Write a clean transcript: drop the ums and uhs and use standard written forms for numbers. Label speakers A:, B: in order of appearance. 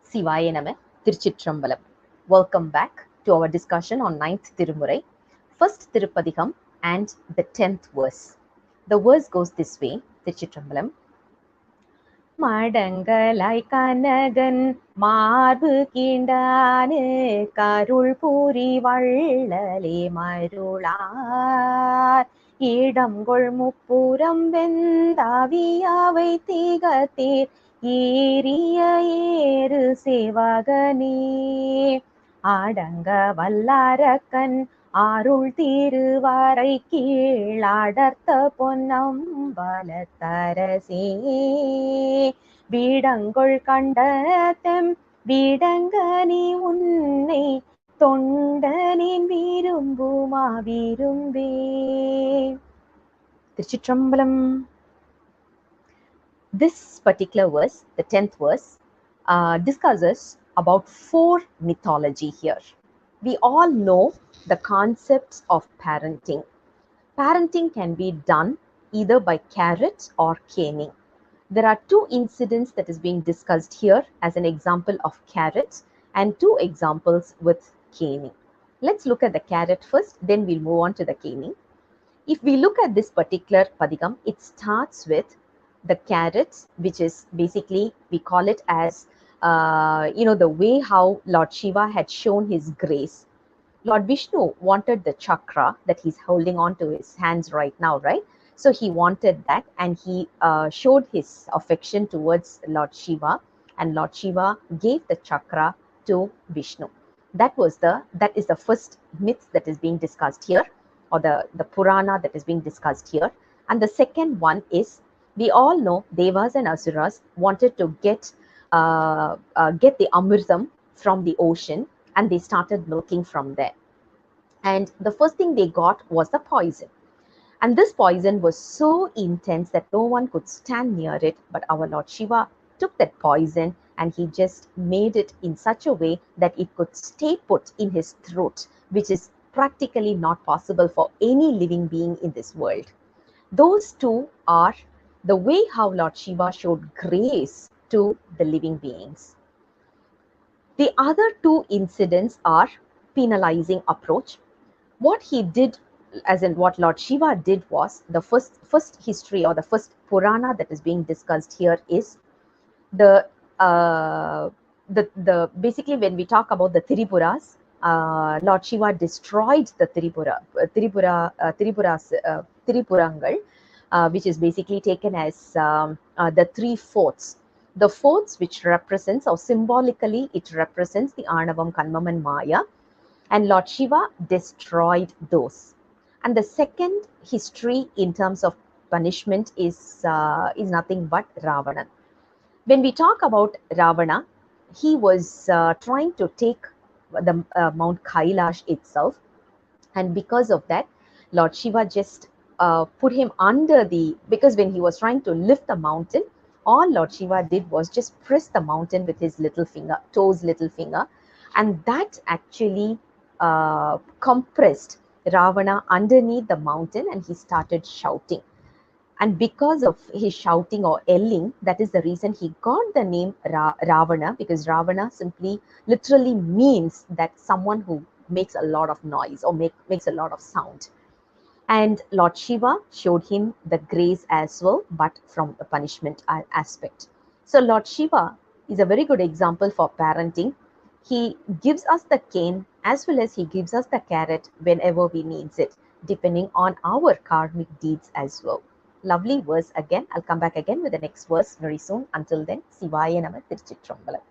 A: Sivaya Nama, Tiruchitrambalam. Welcome back to our discussion on 9th Tirumurai, 1st Tirupadikam and the 10th verse. The verse goes this way, Tiruchitrambalam. madangalaai kanagan மார்பு கீண்டானு கருள் பூரி வள்ளலே மருளார் இடங்கொள் முப்புறம் வெந்தாவியாவை திகத்தீர் ஏரிய ஏறு சேவகனே அடங்க வல்லாரக்கன் அருள் திருவரை கீழடர்த்த பொன்னம்பலத்தரசே வீடங்கொள் கண்டதெம் வீடங்கனி உன்னை தொண்டனின் விரும்புமா விரும்பே. திருச்சிற்றம்பலம். This particular verse, the 10th verse, discusses about 4 mythology here. We all know the concepts of parenting. Parenting can be done either by carrot or caning. There are 2 incidents that is being discussed here as an example of carrot and 2 examples with caning. Let's look at the carrot first, then we'll move on to the caning. If we look at this particular padikam, it starts with the carrots, which is basically, we call it as, the way how Lord Shiva had shown his grace. Lord Vishnu wanted the chakra that he's holding on to his hands right now, right? So he wanted that, and he showed his affection towards Lord Shiva, and Lord Shiva gave the chakra to Vishnu. That is the first myth that is being discussed here, or the Purana that is being discussed here. And the second one is, we all know Devas and Asuras wanted to get the Amritam from the ocean, and they started milking from there. And the first thing they got was the poison. And this poison was so intense that no one could stand near it. But our Lord Shiva took that poison and he just made it in such a way that it could stay put in his throat, which is practically not possible for any living being in this world. Those 2 are the way how Lord Shiva showed grace to the living beings. The other 2 incidents are penalizing approach. What he did, as in what Lord Shiva did, was the first history, or the first Purana that is being discussed here is the basically when we talk about the Tripuras, Lord Shiva destroyed the Tripurangal, which is basically taken as the 3 forts. The forts which represents, or symbolically it represents, the Arnavam, Kanmam and Maya, and Lord Shiva destroyed those. And the second history in terms of punishment is nothing but Ravana. When we talk about Ravana, he was trying to take the Mount Kailash itself, and because of that, Lord Shiva just put him under because when he was trying to lift the mountain, all Lord Shiva did was just press the mountain with his little finger, and that actually compressed Ravana underneath the mountain, and he started shouting. And because of his shouting or yelling, that is the reason he got the name Ravana, because Ravana simply literally means that someone who makes a lot of noise or makes a lot of sound. And Lord Shiva showed him the grace as well, but from the punishment aspect. So Lord Shiva is a very good example for parenting. He gives us the cane as well as he gives us the carrot whenever we needs it, depending on our karmic deeds as well. Lovely verse again. I'll come back again with the next verse very soon. Until then, Sivaya Nama, Tiruchitrambalam.